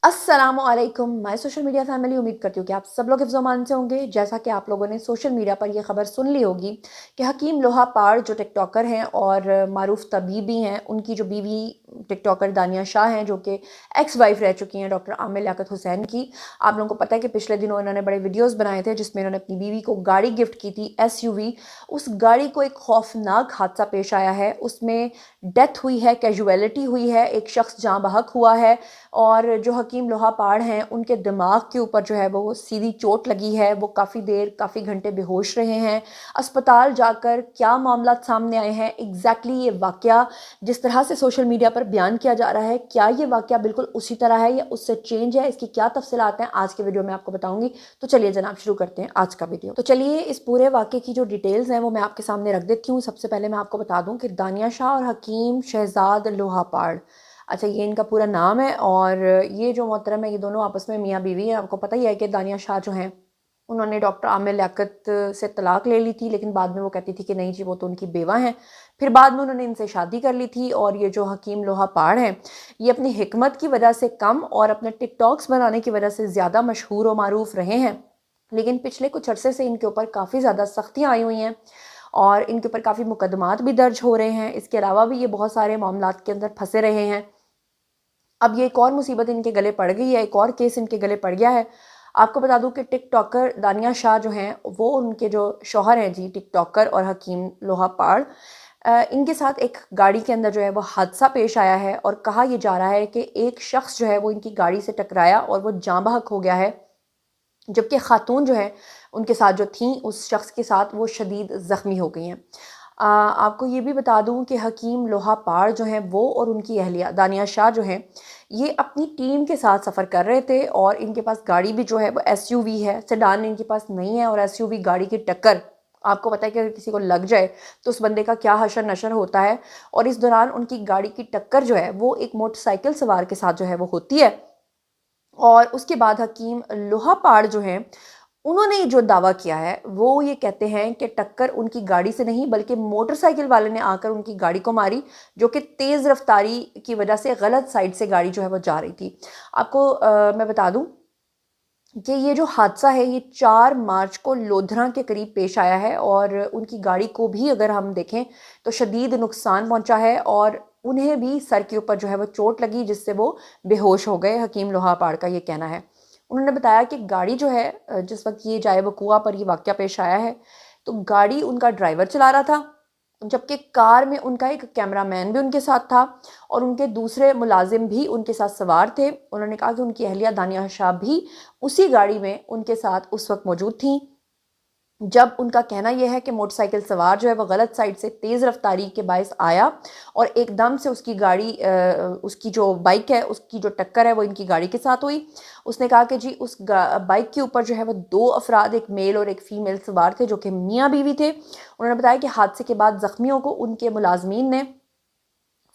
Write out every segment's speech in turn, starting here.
अस्सलाम वालेकुम my social media family. उम्मीद करती हूँ कि आप सब लोग हिफ्ज़-ओ-अमान से होंगे। जैसा कि आप लोगों ने सोशल मीडिया पर ये खबर सुन ली होगी कि हकीम लोहापाड़ जो टिकटॉकर हैं और मारूफ तबीब भी हैं, उनकी जो बीवी टिकटॉकर दानिया शाह हैं, जो कि एक्स वाइफ रह चुकी हैं डॉक्टर आमिर लियाकत हुसैन की। आप लोगों को पता है कि पिछले दिनों इन्होंने बड़े वीडियोस बनाए थे जिसमें इन्होंने अपनी बीवी को गाड़ी गिफ्ट की थी, एसयूवी। उस गाड़ी को एक खौफनाक हादसा पेश आया है, उसमें डेथ हुई है, कैजुअलिटी हुई है, एक शख्स जाँ बहक हुआ है। और जो हकीम लोहापाड़ हैं उनके दिमाग के ऊपर जो है वो सीधी चोट लगी है। वो काफ़ी देर, काफ़ी घंटे बेहोश रहे हैं। अस्पताल जाकर क्या मामला सामने आए हैं, एग्जैक्टली ये वाक़या जिस तरह से सोशल मीडिया पर बयान किया जा रहा है, क्या ये वाक़या बिल्कुल उसी तरह है या उससे चेंज है, इसकी क्या तफसीलात हैं आज के वीडियो में आपको बताऊंगी। तो चलिए जनाब शुरू करते हैं आज का वीडियो। तो चलिए इस पूरे वाक़े की जो डिटेल्स हैं वो मैं आपके सामने रख देती हूँ। सबसे पहले मैं आपको बता दूँ कि दानिया शाह और हकीम शहजाद लोहापाड़, अच्छा ये इनका पूरा नाम है। और ये जो मोहतरम है, ये दोनों आपस में मियाँ बीवी हैं। आपको पता ही है कि दानिया शाह जो हैं उन्होंने डॉक्टर आमिर लियाकत से तलाक ले ली थी, लेकिन बाद में वो कहती थी कि नहीं जी वो तो उनकी बेवा हैं। फिर बाद में उन्होंने इनसे शादी कर ली थी। और ये जो हकीम लोहापाड़ हैं, ये अपनी हिकमत की वजह से कम और अपने टिकटॉक्स बनाने की वजह से ज़्यादा मशहूर और मारूफ रहे हैं। लेकिन पिछले कुछ अरसे से इनके ऊपर काफ़ी ज़्यादा सख्तियाँ आई हुई हैं और इनके ऊपर काफ़ी मुकदमात भी दर्ज हो रहे हैं। इसके अलावा भी ये बहुत सारे मामलात के अंदर फंसे रहे हैं। अब ये एक और मुसीबत इनके गले पड़ गई है, एक और केस इनके गले पड़ गया है। आपको बता दूं कि टिकटॉकर दानिया शाह जो हैं वो उनके जो शौहर हैं जी टिकटॉकर और हकीम लोहापाड़, इनके साथ एक गाड़ी के अंदर जो है वो हादसा पेश आया है। और कहा यह जा रहा है कि एक शख्स जो है वो इनकी गाड़ी से टकराया और वो जाँ बहक हो गया है, जबकि खातून जो है उनके साथ जो थी उस शख्स के साथ वो शदीद ज़ख्मी हो गई हैं। आपको ये भी बता दूं कि हकीम लोहापाड़ जो हैं वो और उनकी अहलिया दानिया शाह जो हैं, ये अपनी टीम के साथ सफ़र कर रहे थे और इनके पास गाड़ी भी जो है वो एसयूवी है, सेडान इनके पास नहीं है। और एसयूवी गाड़ी की टक्कर, आपको पता है कि अगर किसी को लग जाए तो उस बंदे का क्या हशर नशर होता है। और इस दौरान उनकी गाड़ी की टक्कर जो है वो एक मोटरसाइकिल सवार के साथ जो है वो होती है। और उसके बाद हकीम लोहापाड़ जो हैं उन्होंने जो दावा किया है वो ये कहते हैं कि टक्कर उनकी गाड़ी से नहीं बल्कि मोटरसाइकिल वाले ने आकर उनकी गाड़ी को मारी, जो कि तेज़ रफ्तारी की वजह से गलत साइड से गाड़ी जो है वो जा रही थी। आपको मैं बता दूं कि ये जो हादसा है ये 4 मार्च को लोधरा के करीब पेश आया है। और उनकी गाड़ी को भी अगर हम देखें तो शदीद नुकसान पहुंचा है और उन्हें भी सर के ऊपर जो है वो चोट लगी जिससे वो बेहोश हो गए। हकीम लोहापाड़ का ये कहना है। उन्होंने बताया कि गाड़ी जो है जिस वक्त ये जाए वकूआ पर ये वाक़या पेश आया है तो गाड़ी उनका ड्राइवर चला रहा था, जबकि कार में उनका एक कैमरामैन भी उनके साथ था और उनके दूसरे मुलाजिम भी उनके साथ सवार थे। उन्होंने कहा कि उनकी अहलिया दानिया शाह भी उसी गाड़ी में उनके साथ उस वक्त मौजूद थी, जब उनका कहना यह है कि मोटरसाइकिल सवार जो है वो गलत साइड से तेज़ रफ्तारी के बायस आया और एकदम से उसकी गाड़ी उसकी जो बाइक है उसकी जो टक्कर है वो इनकी गाड़ी के साथ हुई। उसने कहा कि जी उस बाइक के ऊपर जो है वो 2 अफराद, एक मेल और एक फ़ीमेल सवार थे जो कि मियाँ बीवी थे। उन्होंने बताया कि हादसे के बाद ज़ख्मियों को उनके मुलाजमीन ने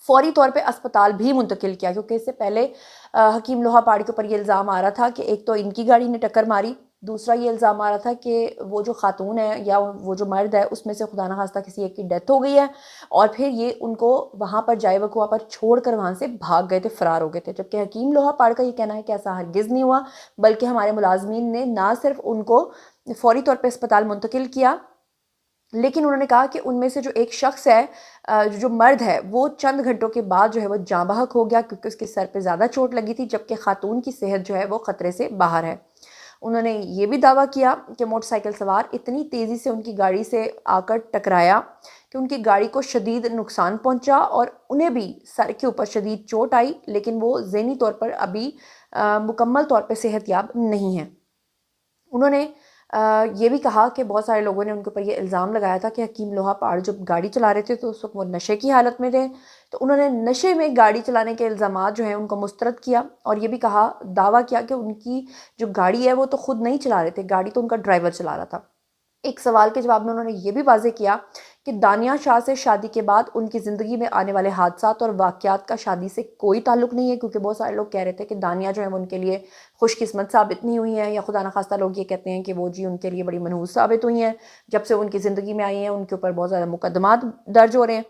फ़ौरी तौर पे अस्पताल भी मुंतकिल किया, क्योंकि इससे पहले हकीम लोहापाड़ी के ऊपर ये इल्ज़ाम आ रहा था कि एक तो इनकी गाड़ी ने टक्कर मारी, दूसरा ये इल्ज़ाम आ रहा था कि वो जो खातून है या वो जो मर्द है उसमें से खुदा न खास्ता किसी एक की डेथ हो गई है और फिर ये उनको वहाँ पर जाए वकुआ पर छोड़ कर वहाँ से भाग गए थे, फ़रार हो गए थे। जबकि हकीम लोहापाड़ का ये कहना है कि ऐसा हरगिज़ नहीं हुआ, बल्कि हमारे मुलाजमीन ने ना सिर्फ उनको फ़ौरी तौर पर अस्पताल मुंतकिल किया, लेकिन उन्होंने कहा कि उनमें से जो एक शख्स है जो मर्द है वो चंद घंटों के बाद जो है वो जाँ बहक हो गया क्योंकि उसके सर पे ज़्यादा चोट लगी थी, जबकि खातून की सेहत जो है वो ख़तरे से बाहर है। उन्होंने ये भी दावा किया कि मोटरसाइकिल सवार इतनी तेज़ी से उनकी गाड़ी से आकर टकराया कि उनकी गाड़ी को शदीद नुकसान पहुंचा और उन्हें भी सर के ऊपर शदीद चोट आई, लेकिन वो ज़हनी तौर पर अभी मुकम्मल तौर पर सेहतयाब नहीं है। उन्होंने ये भी कहा कि बहुत सारे लोगों ने उनके ऊपर ये इल्ज़ाम लगाया था कि हकीम लोहापाड़ जब गाड़ी चला रहे थे तो उस वक्त वो नशे की हालत में थे, तो उन्होंने नशे में गाड़ी चलाने के इल्ज़ामात जो हैं उनको मुस्तरद किया और ये भी कहा, दावा किया कि उनकी जो गाड़ी है वो तो खुद नहीं चला रहे थे, गाड़ी तो उनका ड्राइवर चला रहा था। एक सवाल के जवाब में उन्होंने ये भी वाज़ेह किया कि दानिया शाह से शादी के बाद उनकी ज़िंदगी में आने वाले हादसात और वाक़यात का शादी से कोई ताल्लुक़ नहीं है, क्योंकि बहुत सारे लोग कह रहे थे कि दानिया जो है वो उनके लिए खुशकिस्मत साबित नहीं हुई हैं, या खुदा न खास्ता लोग ये कहते हैं कि वो जी उनके लिए बड़ी मनहूस साबित हुई हैं। जब से वो उनकी ज़िंदगी में आई हैं उनके ऊपर बहुत ज़्यादा मुकदमात दर्ज हो रहे हैं।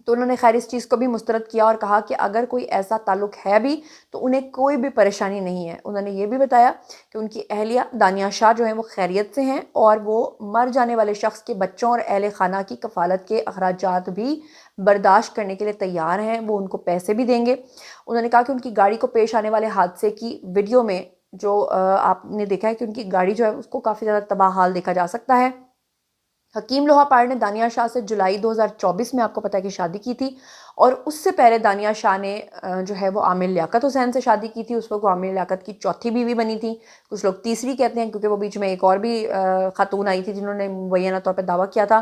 تو انہوں نے خیر اس چیز کو بھی مسترد کیا اور کہا کہ اگر کوئی ایسا تعلق ہے بھی تو انہیں کوئی بھی پریشانی نہیں ہے۔ انہوں نے یہ بھی بتایا کہ ان کی اہلیہ دانیہ شاہ جو ہیں وہ خیریت سے ہیں اور وہ مر جانے والے شخص کے بچوں اور اہل خانہ کی کفالت کے اخراجات بھی برداشت کرنے کے لیے تیار ہیں، وہ ان کو پیسے بھی دیں گے۔ انہوں نے کہا کہ ان کی گاڑی کو پیش آنے والے حادثے کی ویڈیو میں جو آپ نے دیکھا ہے کہ ان کی گاڑی جو ہے اس کو کافی زیادہ تباہ حال دیکھا جا سکتا ہے۔ حکیم لوہا پار نے دانیہ شاہ سے جولائی 2024 میں آپ کو پتہ ہے کہ شادی کی تھی، اور اس سے پہلے دانیہ شاہ نے جو ہے وہ عامر لیاقت حسین سے شادی کی تھی۔ اس وقت وہ عامر لیاقت کی چوتھی بیوی بنی تھی، کچھ لوگ تیسری کہتے ہیں کیونکہ وہ بیچ میں ایک اور بھی خاتون آئی تھی جنہوں نے مبینہ طور پہ دعویٰ کیا تھا۔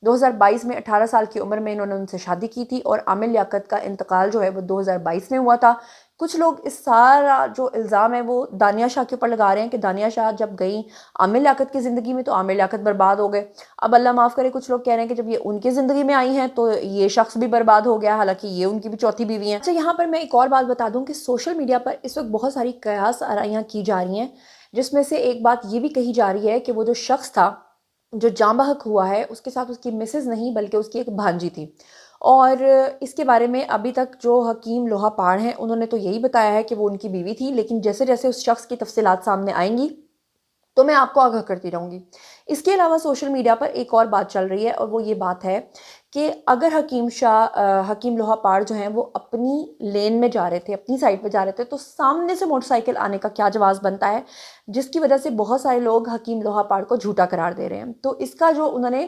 2022 میں 18 سال کی عمر میں انہوں نے ان سے شادی کی تھی، اور عامر لیاقت کا انتقال جو ہے وہ 2022 میں ہوا تھا۔ کچھ لوگ اس سارا جو الزام ہے وہ دانیہ شاہ کے اوپر لگا رہے ہیں کہ دانیہ شاہ جب گئیں عامر لیاقت کی زندگی میں تو عامر لیاقت برباد ہو گئے۔ اب اللہ معاف کرے، کچھ لوگ کہہ رہے ہیں کہ جب یہ ان کی زندگی میں آئی ہیں تو یہ شخص بھی برباد ہو گیا، حالانکہ یہ ان کی بھی چوتھی بیوی ہیں۔ اچھا، یہاں پر میں ایک اور بات بتا دوں کہ سوشل میڈیا پر اس وقت بہت ساری قیاس آرائیاں کی جا رہی ہیں، جس میں سے ایک بات یہ بھی کہی جا رہی ہے کہ وہ جو شخص تھا جو جاں بحق ہوا ہے، اس کے ساتھ اس کی مسز نہیں بلکہ اس کی ایک بھانجی تھی، اور اس کے بارے میں ابھی تک جو حکیم لوہا پار ہیں انہوں نے تو یہی بتایا ہے کہ وہ ان کی بیوی تھی، لیکن جیسے جیسے اس شخص کی تفصیلات سامنے آئیں گی تو میں آپ کو آگاہ کرتی رہوں گی۔ اس کے علاوہ سوشل میڈیا پر ایک اور بات چل رہی ہے، اور وہ یہ بات ہے کہ اگر حکیم لوہا پار جو ہیں وہ اپنی لین میں جا رہے تھے، اپنی سائڈ پہ جا رہے تھے، تو سامنے سے موٹر سائیکل آنے کا کیا جواز بنتا ہے، جس کی وجہ سے بہت سارے لوگ حکیم لوہا پار کو جھوٹا قرار دے رہے ہیں۔ تو اس کا جو انہوں نے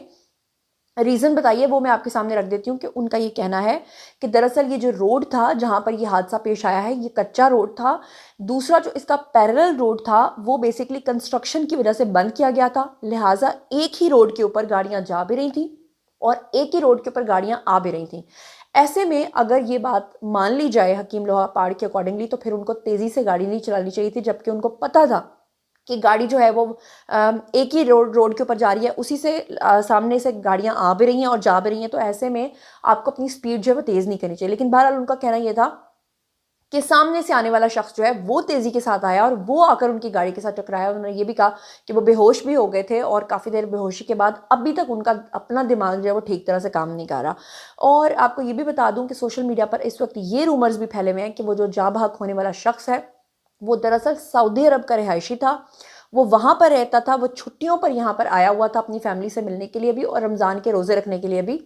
ریزن بتائیے وہ میں آپ کے سامنے رکھ دیتی ہوں کہ ان کا یہ کہنا ہے کہ دراصل یہ جو روڈ تھا جہاں پر یہ حادثہ پیش آیا ہے یہ کچا روڈ تھا، دوسرا جو اس کا پیرل روڈ تھا وہ بیسیکلی کنسٹرکشن کی وجہ سے بند کیا گیا تھا، لہٰذا ایک ہی روڈ کے اوپر گاڑیاں جا بھی رہی تھیں اور ایک ہی روڈ کے اوپر گاڑیاں آ بھی رہی تھیں۔ ایسے میں اگر یہ بات مان لی جائے حکیم لوہا پار کے اکارڈنگلی تو پھر ان کو تیزی سے گاڑی نہیں چلانی چاہیے تھی، جبکہ ان کو پتہ تھا کہ گاڑی جو ہے وہ ایک ہی روڈ کے اوپر جا رہی ہے، اسی سے سامنے سے گاڑیاں آ بھی رہی ہیں اور جا بھی رہی ہیں، تو ایسے میں آپ کو اپنی سپیڈ جو ہے وہ تیز نہیں کرنی چاہیے۔ لیکن بہرحال ان کا کہنا یہ تھا کہ سامنے سے آنے والا شخص جو ہے وہ تیزی کے ساتھ آیا اور وہ آ کر ان کی گاڑی کے ساتھ ٹکرایا۔ انہوں نے یہ بھی کہا کہ وہ بے ہوش بھی ہو گئے تھے اور کافی دیر بے ہوشی کے بعد ابھی تک ان کا اپنا دماغ جو ہے وہ ٹھیک طرح سے کام نہیں کر رہا۔ اور آپ کو یہ بھی بتا دوں کہ سوشل میڈیا پر اس وقت یہ رومرز بھی پھیلے ہوئے ہیں کہ وہ جو جاں بحق ہونے والا شخص ہے وہ دراصل سعودی عرب کا رہائشی تھا، وہ وہاں پر رہتا تھا، وہ چھٹیوں پر یہاں پر آیا ہوا تھا اپنی فیملی سے ملنے کے لیے بھی اور رمضان کے روزے رکھنے کے لیے بھی،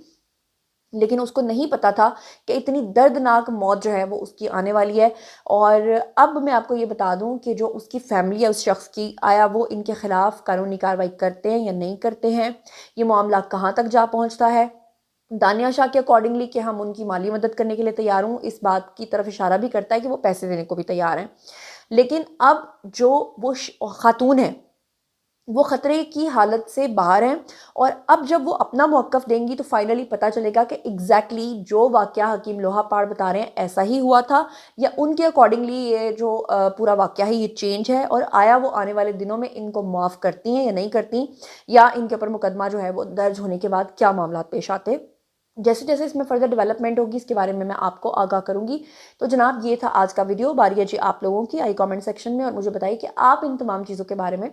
لیکن اس کو نہیں پتا تھا کہ اتنی دردناک موت جو ہے وہ اس کی آنے والی ہے۔ اور اب میں آپ کو یہ بتا دوں کہ جو اس کی فیملی ہے اس شخص کی، آیا وہ ان کے خلاف قانونی کارروائی کرتے ہیں یا نہیں کرتے ہیں، یہ معاملہ کہاں تک جا پہنچتا ہے۔ دانیہ شاہ کے اکارڈنگلی کہ ہم ان کی مالی مدد کرنے کے لیے تیار ہوں، اس بات کی طرف اشارہ بھی کرتا ہے کہ وہ پیسے دینے کو بھی تیار ہیں، لیکن اب جو وہ خاتون ہیں وہ خطرے کی حالت سے باہر ہیں، اور اب جب وہ اپنا موقف دیں گی تو فائنلی پتہ چلے گا کہ ایگزیکٹلی جو واقعہ حکیم لوہا پار بتا رہے ہیں ایسا ہی ہوا تھا یا ان کے اکارڈنگلی یہ جو پورا واقعہ ہے یہ چینج ہے، اور آیا وہ آنے والے دنوں میں ان کو معاف کرتی ہیں یا نہیں کرتی، یا ان کے اوپر مقدمہ جو ہے وہ درج ہونے کے بعد کیا معاملات پیش آتے۔ جیسے جیسے اس میں فردر ڈیولپمنٹ ہوگی اس کے بارے میں آپ کو آگاہ کروں گی۔ تو جناب یہ تھا آج کا ویڈیو، باری ہے جی آپ لوگوں کی، آئی کامنٹ سیکشن میں اور مجھے بتائیے کہ آپ ان تمام چیزوں کے بارے میں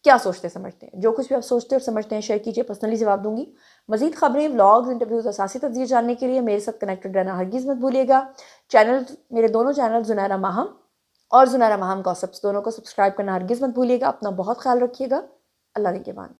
کیا سوچتے سمجھتے ہیں۔ جو کچھ بھی آپ سوچتے اور سمجھتے ہیں شیئر کیجئے، پرسنلی جواب دوں گی۔ مزید خبریں، ولاگز، انٹرویوز اور سیاسی تجزیے جاننے کے لیے میرے ساتھ کنیکٹڈ رہنا ہرگز مت بھولیے گا۔ میرے دونوں چینل زنیرہ ماہم اور زنیرہ ماہم گاسپس دونوں کو سبسکرائب کرنا ہرگز مت بھولیے گا۔ اپنا بہت خیال رکھیے گا۔ اللہ نگہبان۔